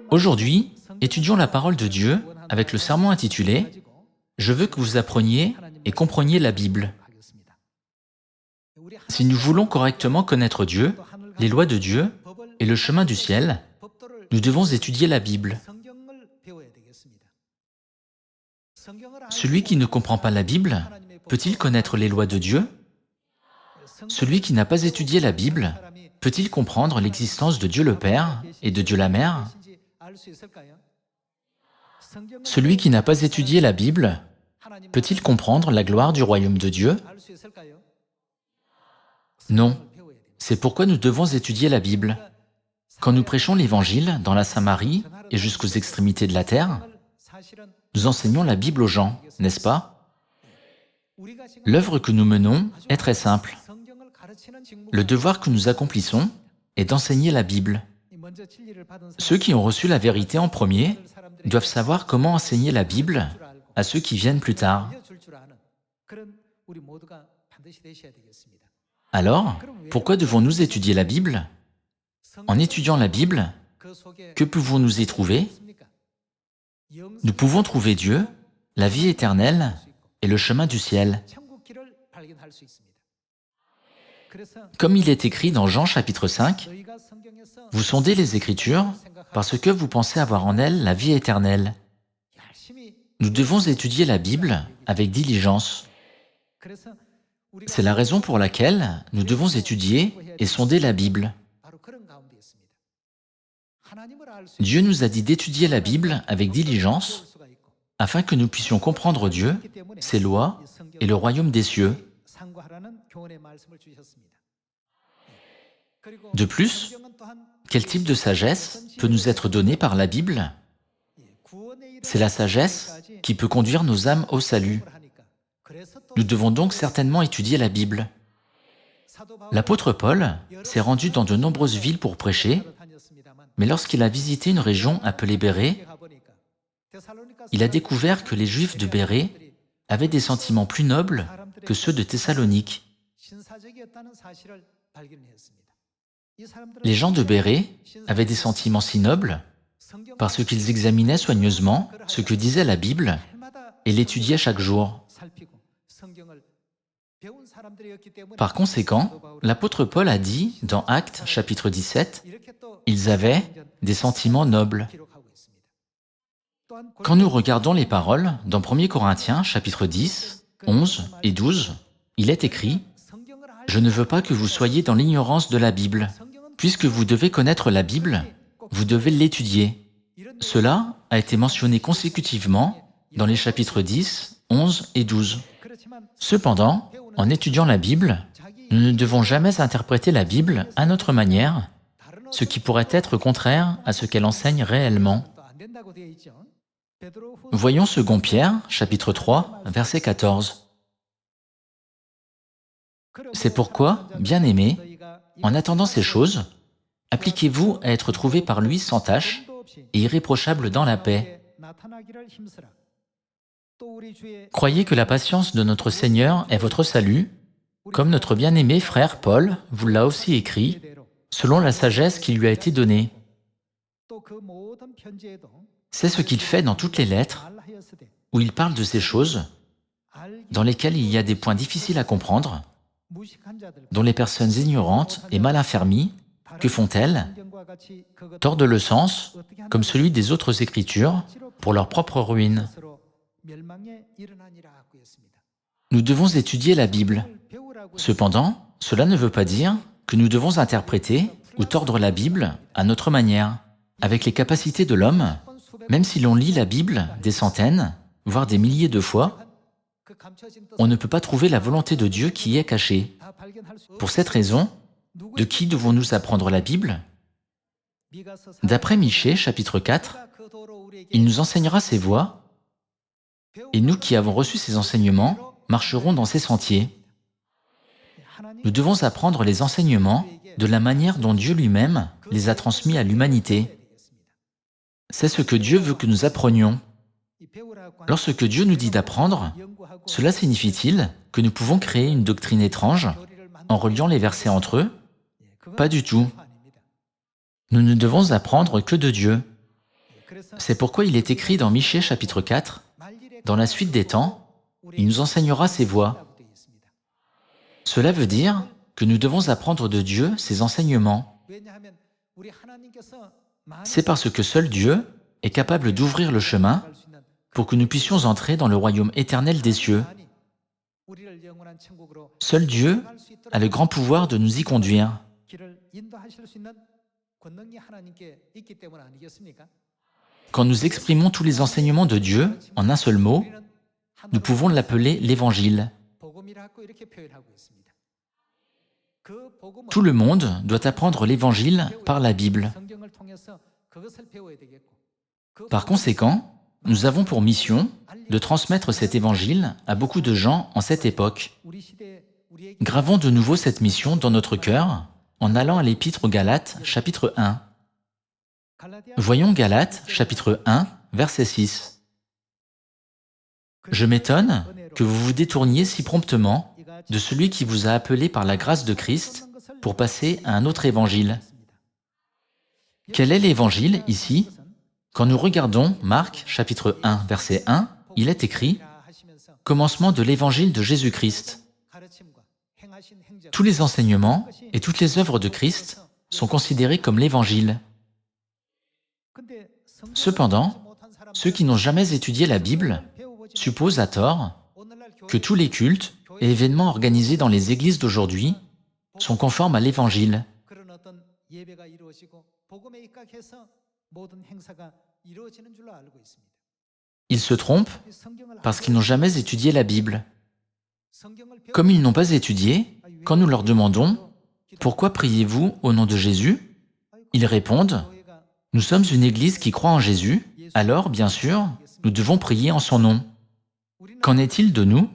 Aujourd'hui, étudions la parole de Dieu avec le sermon intitulé « Je veux que vous appreniez et compreniez la Bible ». Si nous voulons correctement connaître Dieu, les lois de Dieu et le chemin du ciel, nous devons étudier la Bible. Celui qui ne comprend pas la Bible, peut-il connaître les lois de Dieu? Celui qui n'a pas étudié la Bible, peut-il comprendre l'existence de Dieu le Père et de Dieu la Mère? Celui qui n'a pas étudié la Bible, peut-il comprendre la gloire du royaume de Dieu? Non. C'est pourquoi nous devons étudier la Bible. Quand nous prêchons l'Évangile dans la Samarie et jusqu'aux extrémités de la terre, nous enseignons la Bible aux gens, n'est-ce pas? L'œuvre que nous menons est très simple. Le devoir que nous accomplissons est d'enseigner la Bible. Ceux qui ont reçu la vérité en premier doivent savoir comment enseigner la Bible à ceux qui viennent plus tard. Alors, pourquoi devons-nous étudier la Bible? En étudiant la Bible, que pouvons-nous y trouver? Nous pouvons trouver Dieu, la vie éternelle et le chemin du ciel. Comme il est écrit dans Jean chapitre 5, « Vous sondez les Écritures parce que vous pensez avoir en elles la vie éternelle. » Nous devons étudier la Bible avec diligence. C'est la raison pour laquelle nous devons étudier et sonder la Bible. Dieu nous a dit d'étudier la Bible avec diligence afin que nous puissions comprendre Dieu, ses lois et le royaume des cieux. De plus, quel type de sagesse peut nous être donné par la Bible? C'est la sagesse qui peut conduire nos âmes au salut. Nous devons donc certainement étudier la Bible. L'apôtre Paul s'est rendu dans de nombreuses villes pour prêcher, mais lorsqu'il a visité une région appelée Bérée, il a découvert que les Juifs de Bérée avaient des sentiments plus nobles que ceux de Thessalonique. Les gens de Bérée avaient des sentiments si nobles parce qu'ils examinaient soigneusement ce que disait la Bible et l'étudiaient chaque jour. Par conséquent, l'apôtre Paul a dit dans Actes chapitre 17, « Ils avaient des sentiments nobles ». Quand nous regardons les paroles dans 1 Corinthiens chapitre 10, 11 et 12, il est écrit « Je ne veux pas que vous soyez dans l'ignorance de la Bible. Puisque vous devez connaître la Bible, vous devez l'étudier. » Cela a été mentionné consécutivement dans les chapitres 10, 11 et 12. Cependant, en étudiant la Bible, nous ne devons jamais interpréter la Bible à notre manière, ce qui pourrait être contraire à ce qu'elle enseigne réellement. Voyons 2 Pierre, chapitre 3, verset 14. C'est pourquoi, bien-aimés, en attendant ces choses, appliquez-vous à être trouvés par lui sans tache et irréprochables dans la paix. Croyez que la patience de notre Seigneur est votre salut, comme notre bien-aimé frère Paul vous l'a aussi écrit, selon la sagesse qui lui a été donnée. C'est ce qu'il fait dans toutes les lettres, où il parle de ces choses, dans lesquelles il y a des points difficiles à comprendre, dont les personnes ignorantes et mal affermies, que font-elles? Tordent le sens, comme celui des autres Écritures, pour leur propre ruine. Nous devons étudier la Bible. Cependant, cela ne veut pas dire que nous devons interpréter ou tordre la Bible à notre manière. Avec les capacités de l'homme, même si l'on lit la Bible des centaines, voire des milliers de fois, on ne peut pas trouver la volonté de Dieu qui y est cachée. Pour cette raison, de qui devons-nous apprendre la Bible? D'après Michée, chapitre 4, il nous enseignera ses voies, et nous qui avons reçu ses enseignements marcherons dans ses sentiers. Nous devons apprendre les enseignements de la manière dont Dieu lui-même les a transmis à l'humanité. C'est ce que Dieu veut que nous apprenions. Lorsque Dieu nous dit d'apprendre, cela signifie-t-il que nous pouvons créer une doctrine étrange en reliant les versets entre eux? Pas du tout. Nous ne devons apprendre que de Dieu. C'est pourquoi il est écrit dans Michée chapitre 4, « Dans la suite des temps, il nous enseignera ses voies. » Cela veut dire que nous devons apprendre de Dieu ses enseignements. C'est parce que seul Dieu est capable d'ouvrir le chemin pour que nous puissions entrer dans le royaume éternel des cieux. Seul Dieu a le grand pouvoir de nous y conduire. Quand nous exprimons tous les enseignements de Dieu en un seul mot, nous pouvons l'appeler l'Évangile. Tout le monde doit apprendre l'Évangile par la Bible. Par conséquent, nous avons pour mission de transmettre cet Évangile à beaucoup de gens en cette époque. Gravons de nouveau cette mission dans notre cœur en allant à l'Épître aux Galates, chapitre 1. Voyons Galates, chapitre 1, verset 6. « Je m'étonne que vous vous détourniez si promptement de celui qui vous a appelé par la grâce de Christ pour passer à un autre évangile. » Quel est l'évangile ici? Quand nous regardons Marc, chapitre 1, verset 1, il est écrit « Commencement de l'évangile de Jésus-Christ ». Tous les enseignements et toutes les œuvres de Christ sont considérés comme l'évangile. Cependant, ceux qui n'ont jamais étudié la Bible supposent à tort que tous les cultes et événements organisés dans les églises d'aujourd'hui sont conformes à l'Évangile. Ils se trompent parce qu'ils n'ont jamais étudié la Bible. Comme ils n'ont pas étudié, quand nous leur demandons « Pourquoi priez-vous au nom de Jésus ?» ils répondent « Nous sommes une église qui croit en Jésus, alors, bien sûr, nous devons prier en son nom. » Qu'en est-il de nous?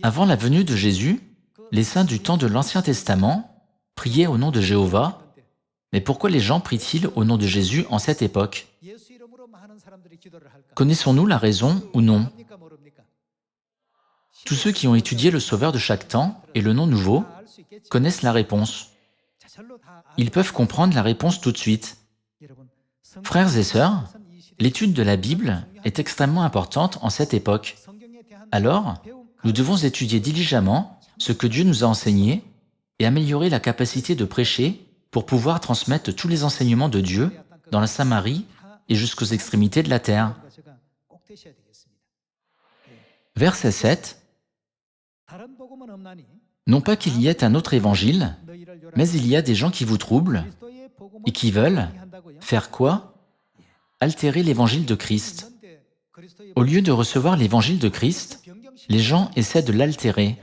Avant la venue de Jésus, les saints du temps de l'Ancien Testament priaient au nom de Jéhovah, mais pourquoi les gens prient-ils au nom de Jésus en cette époque? Connaissons-nous la raison ou non? Tous ceux qui ont étudié le Sauveur de chaque temps et le nom nouveau connaissent la réponse. Ils peuvent comprendre la réponse tout de suite. Frères et sœurs, l'étude de la Bible est extrêmement importante en cette époque. Alors, nous devons étudier diligemment ce que Dieu nous a enseigné et améliorer la capacité de prêcher pour pouvoir transmettre tous les enseignements de Dieu dans la Samarie et jusqu'aux extrémités de la terre. Verset 7. Non pas qu'il y ait un autre évangile, mais il y a des gens qui vous troublent et qui veulent faire quoi? Altérer l'évangile de Christ. Au lieu de recevoir l'évangile de Christ, les gens essaient de l'altérer.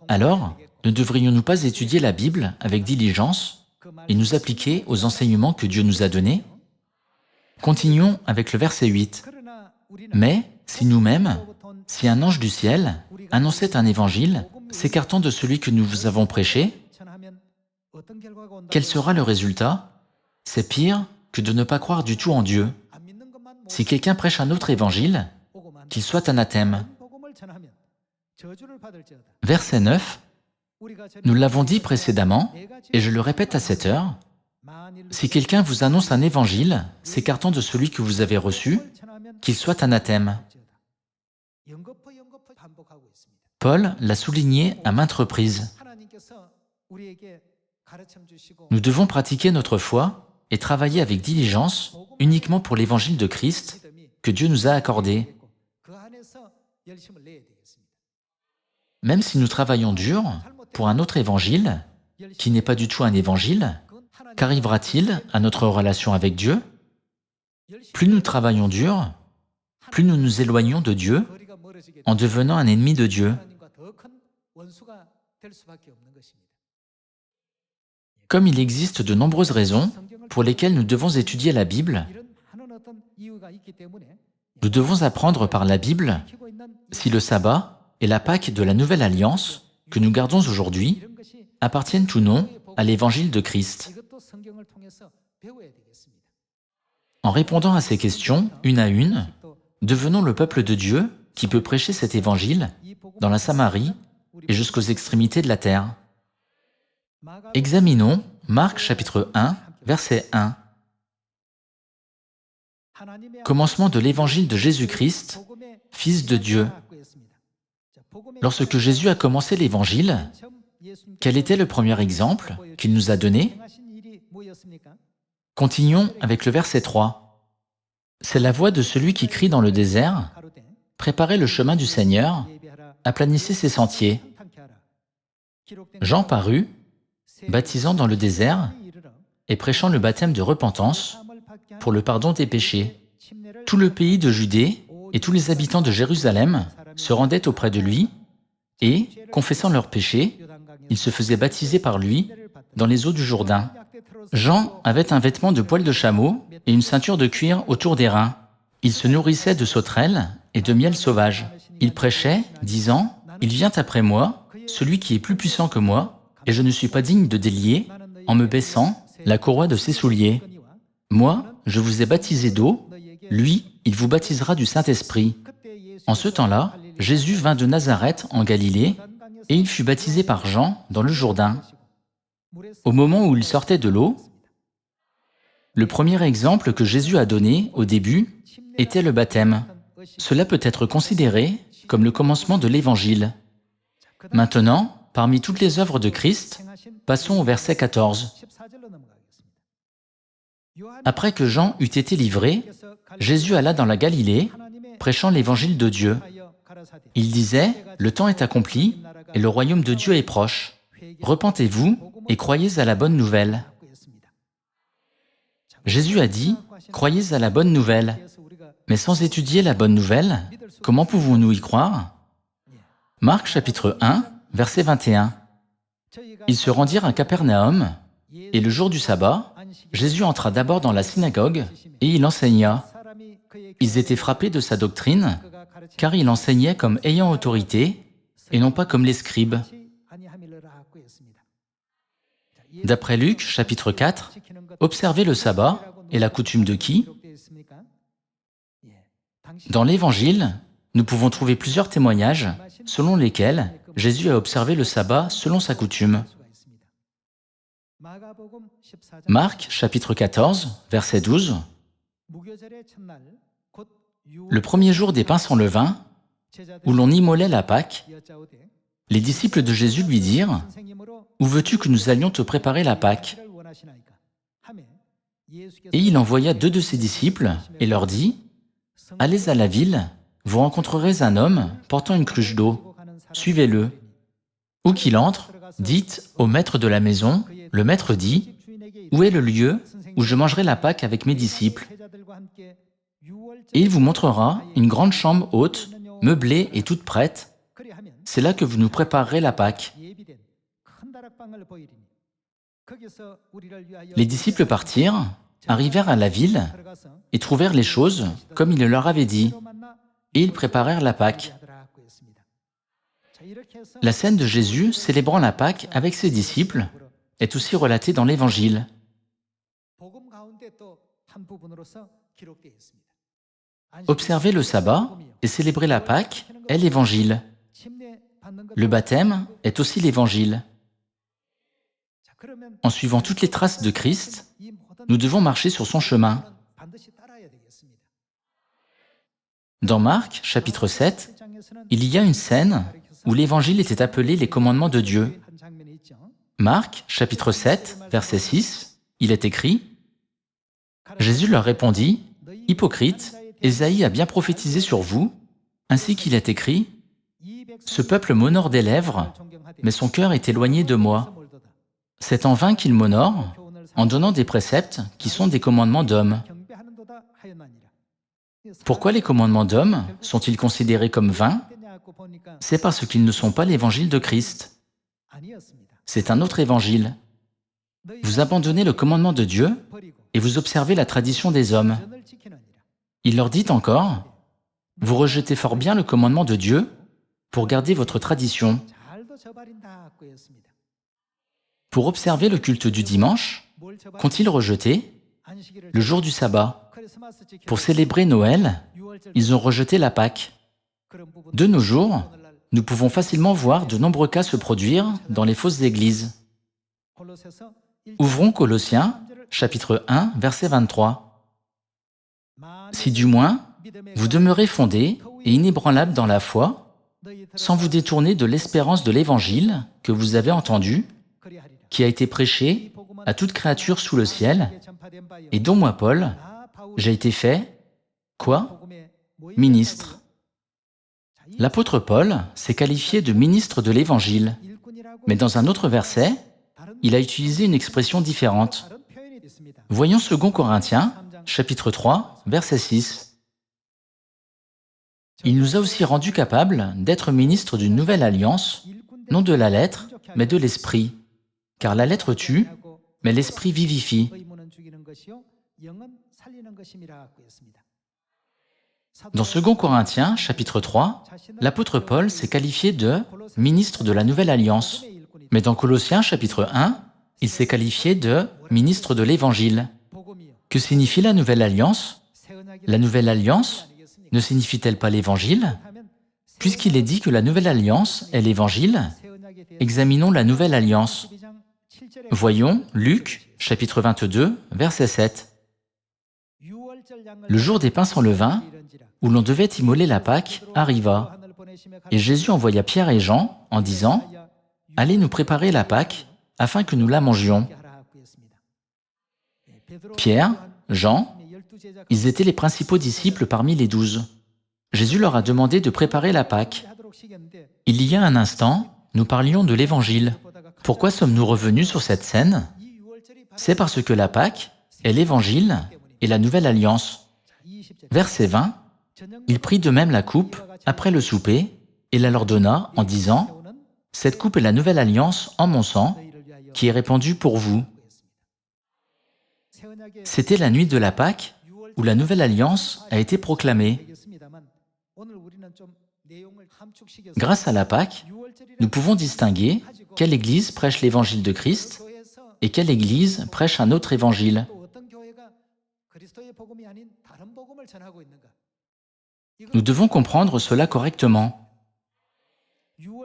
Alors, ne devrions-nous pas étudier la Bible avec diligence et nous appliquer aux enseignements que Dieu nous a donnés? Continuons avec le verset 8. Mais, si nous-mêmes, si un ange du ciel annonçait un évangile s'écartant de celui que nous vous avons prêché, quel sera le résultat? C'est pire que de ne pas croire du tout en Dieu. Si quelqu'un prêche un autre évangile, qu'il soit anathème. Verset 9. Nous l'avons dit précédemment, et je le répète à cette heure, si quelqu'un vous annonce un évangile s'écartant de celui que vous avez reçu, qu'il soit anathème. Paul l'a souligné à maintes reprises. Nous devons pratiquer notre foi et travailler avec diligence uniquement pour l'évangile de Christ que Dieu nous a accordé. Même si nous travaillons dur pour un autre évangile, qui n'est pas du tout un évangile, qu'arrivera-t-il à notre relation avec Dieu? Plus nous travaillons dur, plus nous nous éloignons de Dieu en devenant un ennemi de Dieu. Comme il existe de nombreuses raisons pour lesquelles nous devons étudier la Bible, nous devons apprendre par la Bible si le sabbat et la Pâque de la Nouvelle Alliance que nous gardons aujourd'hui appartiennent ou non à l'évangile de Christ. En répondant à ces questions, une à une, devenons le peuple de Dieu qui peut prêcher cet évangile dans la Samarie et jusqu'aux extrémités de la terre. Examinons Marc chapitre 1, verset 1. Commencement de l'évangile de Jésus-Christ, Fils de Dieu. Lorsque Jésus a commencé l'évangile, quel était le premier exemple qu'il nous a donné? Continuons avec le verset 3. C'est la voix de celui qui crie dans le désert, « Préparez le chemin du Seigneur, aplanissez ses sentiers. » Jean parut, baptisant dans le désert et prêchant le baptême de repentance pour le pardon des péchés. Tout le pays de Judée et tous les habitants de Jérusalem se rendaient auprès de lui et, confessant leurs péchés, ils se faisaient baptiser par lui dans les eaux du Jourdain. Jean avait un vêtement de poil de chameau et une ceinture de cuir autour des reins. Il se nourrissait de sauterelles et de miel sauvage. Il prêchait, disant, « Il vient après moi, celui qui est plus puissant que moi, et je ne suis pas digne de délier, en me baissant, la courroie de ses souliers. Moi, je vous ai baptisé d'eau, lui, il vous baptisera du Saint-Esprit. » En ce temps-là, Jésus vint de Nazareth en Galilée, et il fut baptisé par Jean dans le Jourdain. Au moment où il sortait de l'eau, le premier exemple que Jésus a donné au début était le baptême. Cela peut être considéré comme le commencement de l'Évangile. Maintenant, parmi toutes les œuvres de Christ, passons au verset 14. Après que Jean eut été livré, Jésus alla dans la Galilée, prêchant l'Évangile de Dieu. Il disait, « Le temps est accompli, et le royaume de Dieu est proche. Repentez-vous et croyez à la bonne nouvelle. » Jésus a dit, « Croyez à la bonne nouvelle. » Mais sans étudier la bonne nouvelle, comment pouvons-nous y croire? Marc chapitre 1, verset 21. Ils se rendirent à Capernaum, et le jour du sabbat, Jésus entra d'abord dans la synagogue, et il enseigna. Ils étaient frappés de sa doctrine, car il enseignait comme ayant autorité, et non pas comme les scribes. D'après Luc chapitre 4, observer le sabbat est la coutume de qui? Dans l'Évangile, nous pouvons trouver plusieurs témoignages selon lesquels Jésus a observé le sabbat selon sa coutume. Marc, chapitre 14, verset 12. Le premier jour des pains sans levain, où l'on immolait la Pâque, les disciples de Jésus lui dirent, « Où veux-tu que nous allions te préparer la Pâque ?» Et il envoya 2 de ses disciples et leur dit, « Allez à la ville, vous rencontrerez un homme portant une cruche d'eau. Suivez-le. Où qu'il entre, dites au maître de la maison, le maître dit, « Où est le lieu où je mangerai la Pâque avec mes disciples ?» Et il vous montrera une grande chambre haute, meublée et toute prête. C'est là que vous nous préparerez la Pâque. Les disciples partirent, arrivèrent à la ville et trouvèrent les choses comme il leur avait dit, et ils préparèrent la Pâque. La scène de Jésus célébrant la Pâque avec ses disciples est aussi relatée dans l'Évangile. Observer le sabbat et célébrer la Pâque est l'Évangile. Le baptême est aussi l'Évangile. En suivant toutes les traces de Christ, nous devons marcher sur son chemin. Dans Marc, chapitre 7, il y a une scène où l'Évangile était appelé les commandements de Dieu. Marc, chapitre 7, verset 6, il est écrit, « Jésus leur répondit, « Hypocrite, Ésaïe a bien prophétisé sur vous, ainsi qu'il est écrit, « Ce peuple m'honore des lèvres, mais son cœur est éloigné de moi. C'est en vain qu'il m'honore, en donnant des préceptes qui sont des commandements d'hommes. » Pourquoi les commandements d'hommes sont-ils considérés comme vains? C'est parce qu'ils ne sont pas l'évangile de Christ. C'est un autre évangile. Vous abandonnez le commandement de Dieu et vous observez la tradition des hommes. Il leur dit encore, « Vous rejetez fort bien le commandement de Dieu pour garder votre tradition. Pour observer le culte du dimanche, qu'ont-ils rejeté? Le jour du sabbat. Pour célébrer Noël, ils ont rejeté la Pâque. De nos jours, nous pouvons facilement voir de nombreux cas se produire dans les fausses églises. Ouvrons Colossiens, chapitre 1, verset 23. Si du moins, vous demeurez fondés et inébranlables dans la foi, sans vous détourner de l'espérance de l'Évangile que vous avez entendu, qui a été prêché à toute créature sous le ciel, et dont moi, Paul, j'ai été fait, quoi? Ministre. L'apôtre Paul s'est qualifié de ministre de l'Évangile, mais dans un autre verset, il a utilisé une expression différente. Voyons 2 Corinthiens, chapitre 3, verset 6. Il nous a aussi rendus capables d'être ministres d'une nouvelle alliance, non de la lettre, mais de l'esprit. Car la lettre tue, mais l'esprit vivifie. Dans 2 Corinthiens, chapitre 3, l'apôtre Paul s'est qualifié de ministre de la nouvelle alliance. Mais dans Colossiens, chapitre 1, il s'est qualifié de ministre de l'Évangile. Que signifie la nouvelle alliance? La nouvelle alliance ne signifie-t-elle pas l'Évangile? Puisqu'il est dit que la nouvelle alliance est l'Évangile, examinons la nouvelle alliance. Voyons Luc, chapitre 22, verset 7. Le jour des pains sans levain, où l'on devait immoler la Pâque, arriva. Et Jésus envoya Pierre et Jean en disant « Allez nous préparer la Pâque, afin que nous la mangions. » Pierre, Jean, ils étaient les principaux disciples parmi les 12. Jésus leur a demandé de préparer la Pâque. Il y a un instant, nous parlions de l'Évangile. Pourquoi sommes-nous revenus sur cette scène? C'est parce que la Pâque est l'Évangile et la Nouvelle Alliance. Verset 20, il prit de même la coupe après le souper et la leur donna en disant « Cette coupe est la Nouvelle Alliance en mon sang, qui est répandue pour vous. » C'était la nuit de la Pâque où la Nouvelle Alliance a été proclamée. Grâce à la Pâque, nous pouvons distinguer quelle Église prêche l'Évangile de Christ et quelle Église prêche un autre Évangile. Nous devons comprendre cela correctement.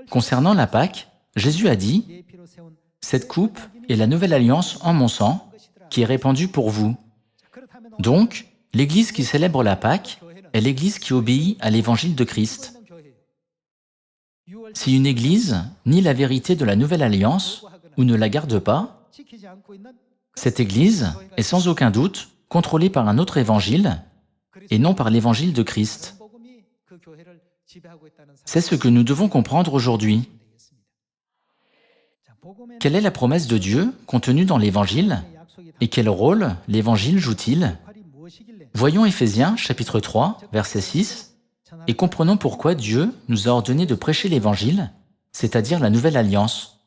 Concernant la Pâque, Jésus a dit « Cette coupe est la nouvelle alliance en mon sang, qui est répandue pour vous. » Donc, l'Église qui célèbre la Pâque est l'Église qui obéit à l'Évangile de Christ. Si une Église nie la vérité de la nouvelle alliance ou ne la garde pas, cette Église est sans aucun doute contrôlée par un autre Évangile et non par l'Évangile de Christ. C'est ce que nous devons comprendre aujourd'hui. Quelle est la promesse de Dieu contenue dans l'Évangile et quel rôle l'Évangile joue-t-il? Voyons Éphésiens chapitre 3, verset 6, et comprenons pourquoi Dieu nous a ordonné de prêcher l'Évangile, c'est-à-dire la Nouvelle Alliance.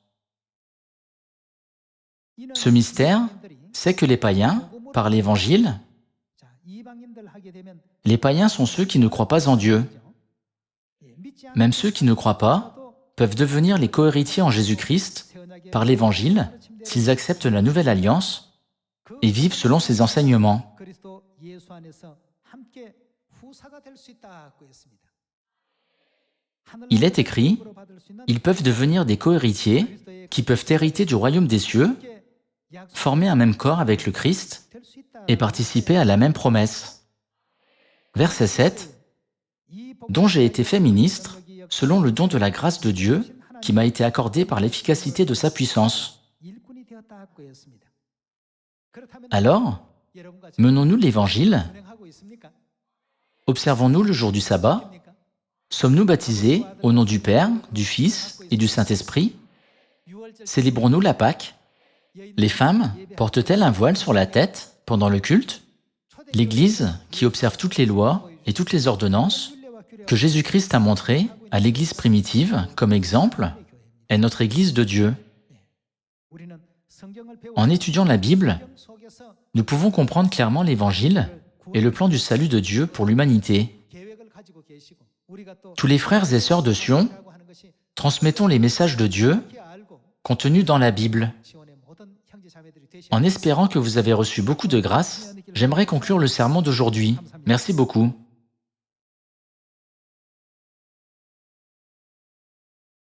Ce mystère, c'est que les païens, par l'Évangile, les païens sont ceux qui ne croient pas en Dieu. Même ceux qui ne croient pas peuvent devenir les cohéritiers en Jésus-Christ par l'Évangile s'ils acceptent la Nouvelle Alliance et vivent selon ses enseignements. Il est écrit, ils peuvent devenir des cohéritiers qui peuvent hériter du royaume des cieux, former un même corps avec le Christ et participer à la même promesse. Verset 7, dont j'ai été fait ministre, selon le don de la grâce de Dieu, qui m'a été accordé par l'efficacité de sa puissance. Alors, menons-nous l'Évangile? Observons-nous le jour du sabbat? Sommes-nous baptisés au nom du Père, du Fils et du Saint-Esprit? Célébrons-nous la Pâque? Les femmes portent-elles un voile sur la tête pendant le culte? L'Église, qui observe toutes les lois et toutes les ordonnances que Jésus-Christ a montrées à l'Église primitive comme exemple, est notre Église de Dieu. En étudiant la Bible, nous pouvons comprendre clairement l'Évangile et le plan du salut de Dieu pour l'humanité. Tous les frères et sœurs de Sion Transmettons les messages de Dieu contenus dans la Bible. En espérant que vous avez reçu beaucoup de grâce, j'aimerais conclure le sermon d'aujourd'hui. Merci beaucoup.